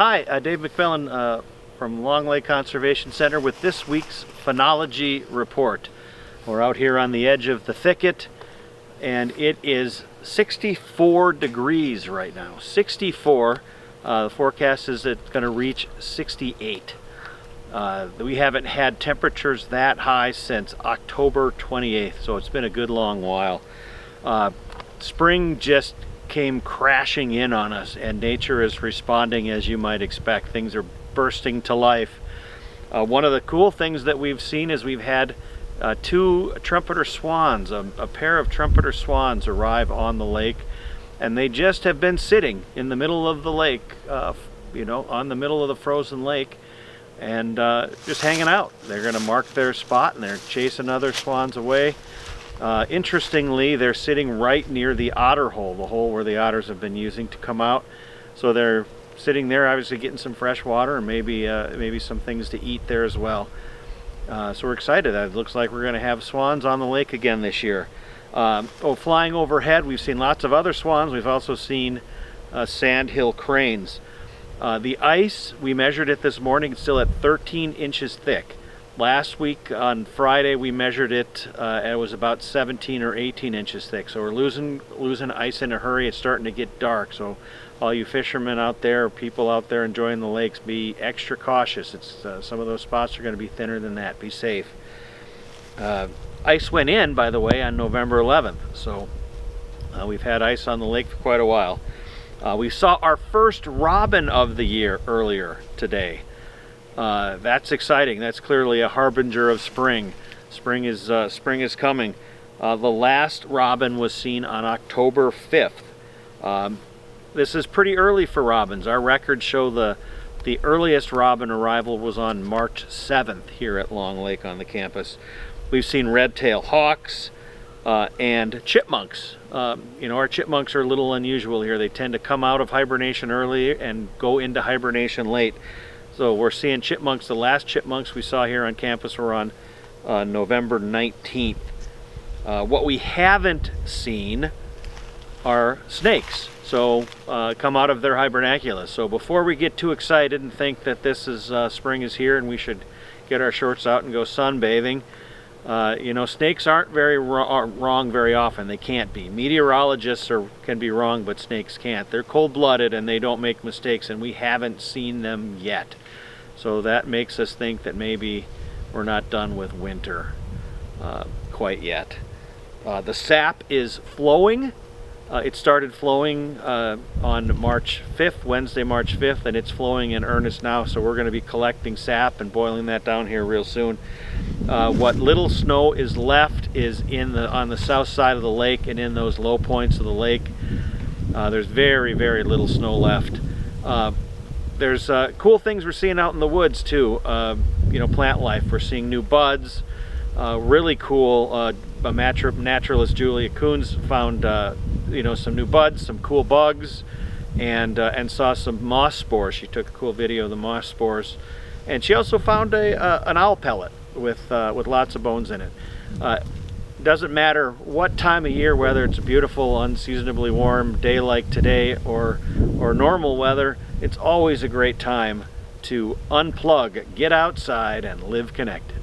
Hi, Dave McMillan from Long Lake Conservation Center with this week's phenology report. We're out here on the edge of the thicket and it is 64 degrees right now. 64. The forecast is it's going to reach 68. We haven't had temperatures that high since October 28th, so it's been a good long while. Spring just came crashing in on us and nature is responding as you might expect. Things are bursting to life. One of the cool things that we've seen is we've had two trumpeter swans, a pair of trumpeter swans arrive on the lake, and they just have been sitting in the middle of the lake, on the middle of the frozen lake, and just hanging out. They're going to mark their spot and they're chasing other swans away. Interestingly, they're sitting right near the otter hole, the hole where the otters have been using to come out. So they're sitting there, obviously getting some fresh water and maybe some things to eat there as well. So we're excited. It looks like we're going to have swans on the lake again this year. Flying overhead, we've seen lots of other swans. We've also seen sandhill cranes. The ice, we measured it this morning, it's still at 13 inches thick. Last week on Friday we measured it, and it was about 17 or 18 inches thick. So we're losing ice in a hurry. It's starting to get dark. So all you fishermen out there, people out there enjoying the lakes, be extra cautious. It's some of those spots are going to be thinner than that. Be safe. Ice went in, by the way, on November 11th. So we've had ice on the lake for quite a while. We saw our first robin of the year earlier today. That's exciting. That's clearly a harbinger of spring. Spring is coming. The last robin was seen on October 5th. This is pretty early for robins. Our records show the earliest robin arrival was on March 7th here at Long Lake on the campus. We've seen red-tailed hawks and chipmunks. Our chipmunks are a little unusual here. They tend to come out of hibernation early and go into hibernation late. So we're seeing chipmunks. The last chipmunks we saw here on campus were on November 19th. What we haven't seen are snakes. So come out of their hibernaculus. So before we get too excited and think that this is spring is here and we should get our shorts out and go sunbathing, snakes aren't very wrong very often. They can't be. Meteorologists can be wrong, but snakes can't. They're cold-blooded and they don't make mistakes, and we haven't seen them yet. So that makes us think that maybe we're not done with winter quite yet. The sap is flowing. It started flowing on March 5th, Wednesday, March 5th, and it's flowing in earnest now. So we're going to be collecting sap and boiling that down here real soon. What little snow is left is on the south side of the lake and in those low points of the lake. There's very, very little snow left. There's cool things we're seeing out in the woods too. Plant life. We're seeing new buds. Really cool. Naturalist Julia Coons found some new buds, some cool bugs, and saw some moss spores. She took a cool video of the moss spores, and she also found an owl pellet with lots of bones in it. Doesn't matter what time of year, whether it's a beautiful, unseasonably warm day like today or normal weather, it's always a great time to unplug, get outside, and live connected.